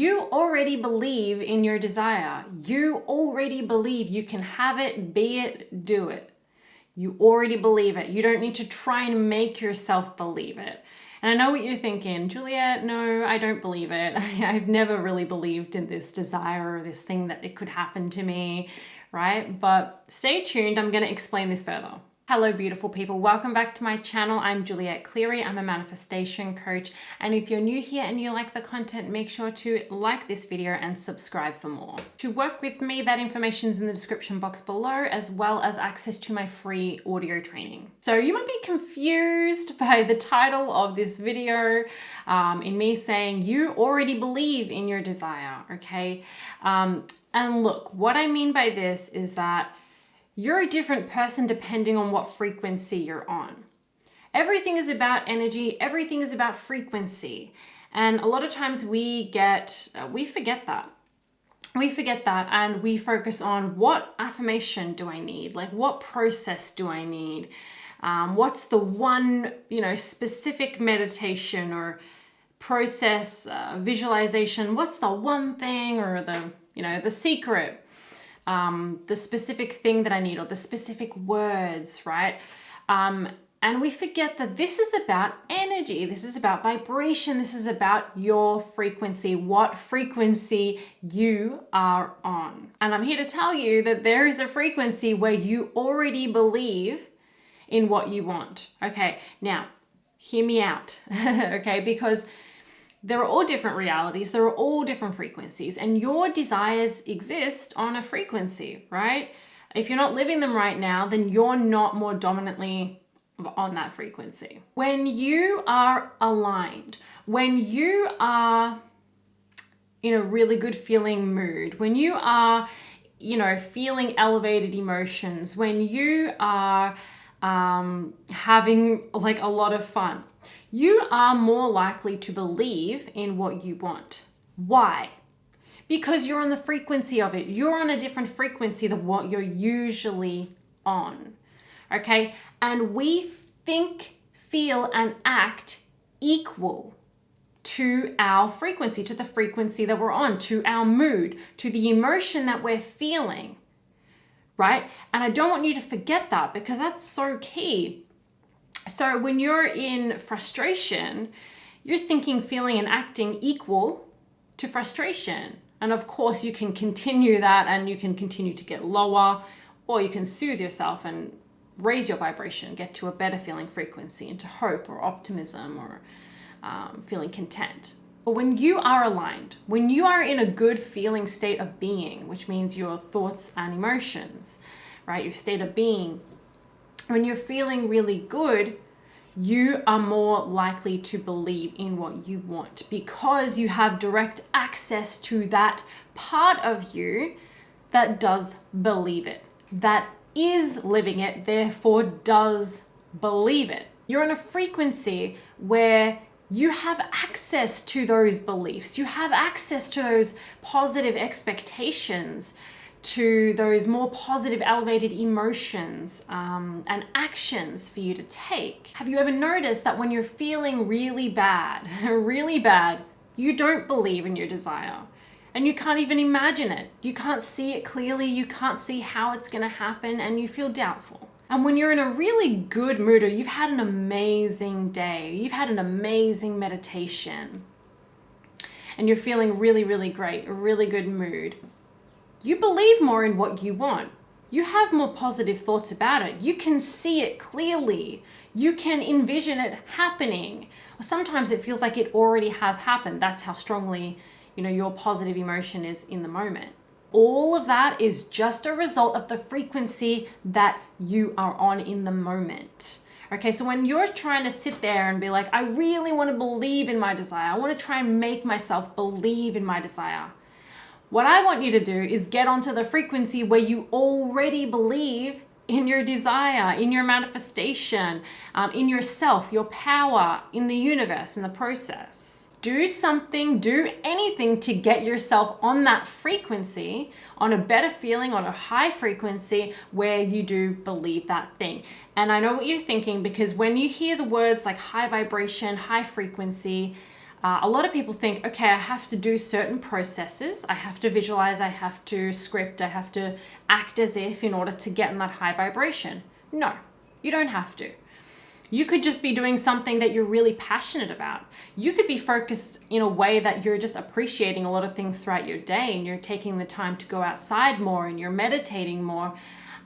You already believe in your desire. You already believe you can have it, be it, do it. You already believe it. You don't need to try and make yourself believe it. And I know what you're thinking, Juliet, no, I don't believe it. I've never really believed in this desire or this thing that it could happen to me, right? But stay tuned, I'm going to explain this further. Hello, beautiful people. Welcome back to my channel. I'm Juliet Cleary. I'm a manifestation coach. And if you're new here and you like the content, make sure to like this video and subscribe for more. To work with me, that information is in the description box below, as well as access to my free audio training. So you might be confused by the title of this video in me saying you already believe in your desire, okay? And look, what I mean by this is that you're a different person depending on what frequency you're on. Everything is about energy. Everything is about frequency. And a lot of times we forget that. We forget that and we focus on what affirmation do I need? Like what process do I need? What's the one, specific meditation or process, visualization? What's the one thing or the secret? The specific thing that I need or the specific words, right? And we forget that this is about energy. This is about vibration. This is about your frequency, what frequency you are on. And I'm here to tell you that there is a frequency where you already believe in what you want. Okay, now hear me out, okay? Because there are all different realities, there are all different frequencies, and your desires exist on a frequency, right? If you're not living them right now, then you're not more dominantly on that frequency. When you are aligned, when you are in a really good feeling mood, when you are, feeling elevated emotions, when you are having like a lot of fun, you are more likely to believe in what you want. Why? Because you're on the frequency of it. You're on a different frequency than what you're usually on. Okay? And we think, feel, and act equal to our frequency, to the frequency that we're on, to our mood, to the emotion that we're feeling. Right? And I don't want you to forget that because that's so key. So when you're in frustration, you're thinking, feeling, and acting equal to frustration. And of course, you can continue that and you can continue to get lower, or you can soothe yourself and raise your vibration, get to a better feeling frequency, into hope or optimism or feeling content. But when you are aligned, when you are in a good feeling state of being, which means your thoughts and emotions, right? Your state of being, when you're feeling really good, you are more likely to believe in what you want because you have direct access to that part of you that does believe it, that is living it, therefore does believe it. You're on a frequency where you have access to those beliefs. You have access to those positive expectations, to those more positive, elevated emotions and actions for you to take. Have you ever noticed that when you're feeling really bad, you don't believe in your desire and you can't even imagine it. You can't see it clearly. You can't see how it's going to happen and you feel doubtful. And when you're in a really good mood or you've had an amazing day, you've had an amazing meditation and you're feeling really, really great, a really good mood, you believe more in what you want. You have more positive thoughts about it. You can see it clearly. You can envision it happening. Sometimes it feels like it already has happened. That's how strongly, your positive emotion is in the moment. All of that is just a result of the frequency that you are on in the moment. Okay, so when you're trying to sit there and be like, I really want to believe in my desire, I want to try and make myself believe in my desire. What I want you to do is get onto the frequency where you already believe in your desire, in your manifestation, in yourself, your power, in the universe, in the process. Do something, do anything to get yourself on that frequency, on a better feeling, on a high frequency where you do believe that thing. And I know what you're thinking, because when you hear the words like high vibration, high frequency, A lot of people think, okay, I have to do certain processes. I have to visualize, I have to script, I have to act as if in order to get in that high vibration. No, you don't have to. You could just be doing something that you're really passionate about. You could be focused in a way that you're just appreciating a lot of things throughout your day, and you're taking the time to go outside more, and you're meditating more.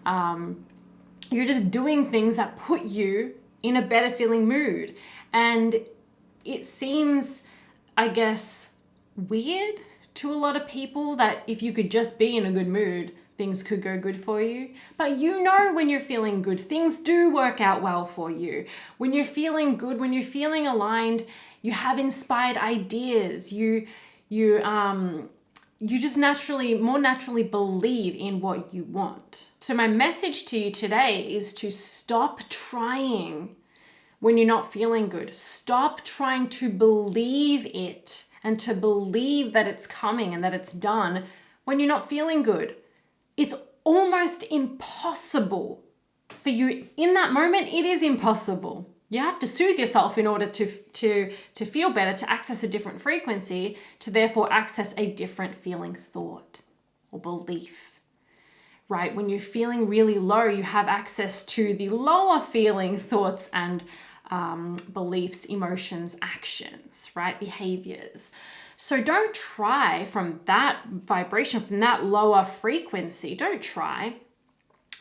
You're just doing things that put you in a better feeling mood. And it seems, I guess, weird to a lot of people that if you could just be in a good mood, things could go good for you. But you know when you're feeling good, things do work out well for you. When you're feeling good, when you're feeling aligned, you have inspired ideas. You just more naturally believe in what you want. So my message to you today is to stop trying when you're not feeling good. Stop trying to believe it and to believe that it's coming and that it's done when you're not feeling good. It's almost impossible for you in that moment. It is impossible. You have to soothe yourself in order to feel better, to access a different frequency, to therefore access a different feeling thought or belief. Right? When you're feeling really low, you have access to the lower feeling thoughts and beliefs, emotions, actions, right? Behaviors. So don't try from that vibration, from that lower frequency. Don't try,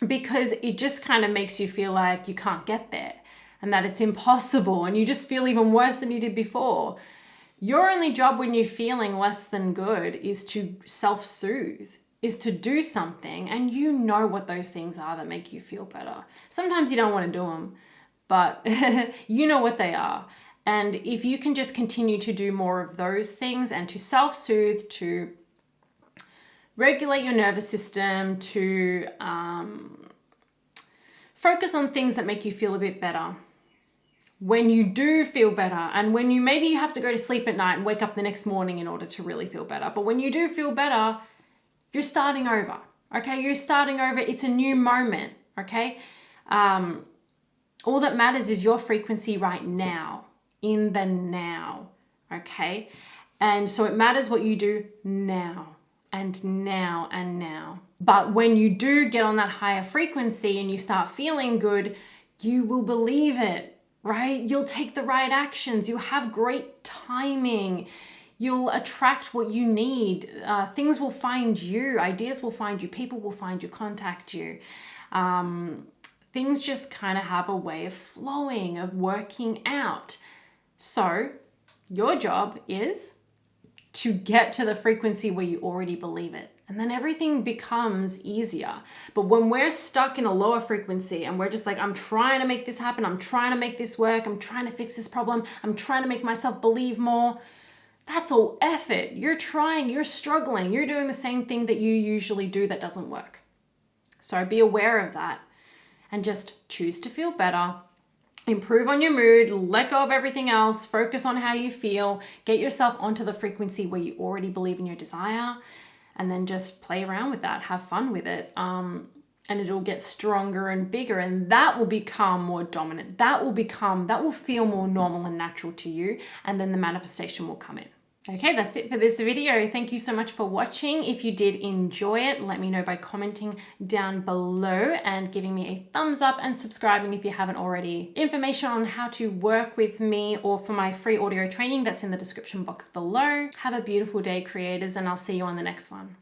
because it just kind of makes you feel like you can't get there and that it's impossible, and you just feel even worse than you did before. Your only job when you're feeling less than good is to self-soothe, is to do something, and you know what those things are that make you feel better. Sometimes you don't want to do them, but you know what they are. And if you can just continue to do more of those things and to self-soothe, to regulate your nervous system, to focus on things that make you feel a bit better. When you do feel better, and when maybe you have to go to sleep at night and wake up the next morning in order to really feel better. But when you do feel better, you're starting over, okay? You're starting over. It's a new moment, okay? All that matters is your frequency right now, in the now, okay? And so it matters what you do now and now and now. But when you do get on that higher frequency and you start feeling good, you will believe it, right? You'll take the right actions. You'll have great timing. You'll attract what you need. Things will find you. Ideas will find you. People will find you, contact you. Things just kind of have a way of flowing, of working out. So your job is to get to the frequency where you already believe it. And then everything becomes easier. But when we're stuck in a lower frequency and we're just like, I'm trying to make this happen, I'm trying to make this work, I'm trying to fix this problem, I'm trying to make myself believe more, that's all effort. You're trying, you're struggling, you're doing the same thing that you usually do that doesn't work. So be aware of that and just choose to feel better. Improve on your mood, let go of everything else, focus on how you feel, get yourself onto the frequency where you already believe in your desire, and then just play around with that, have fun with it, and it'll get stronger and bigger, and that will become more dominant. That will feel more normal and natural to you, and then the manifestation will come in. Okay, that's it for this video. Thank you so much for watching. If you did enjoy it, let me know by commenting down below and giving me a thumbs up and subscribing if you haven't already. Information on how to work with me or for my free audio training, that's in the description box below. Have a beautiful day, creators, and I'll see you on the next one.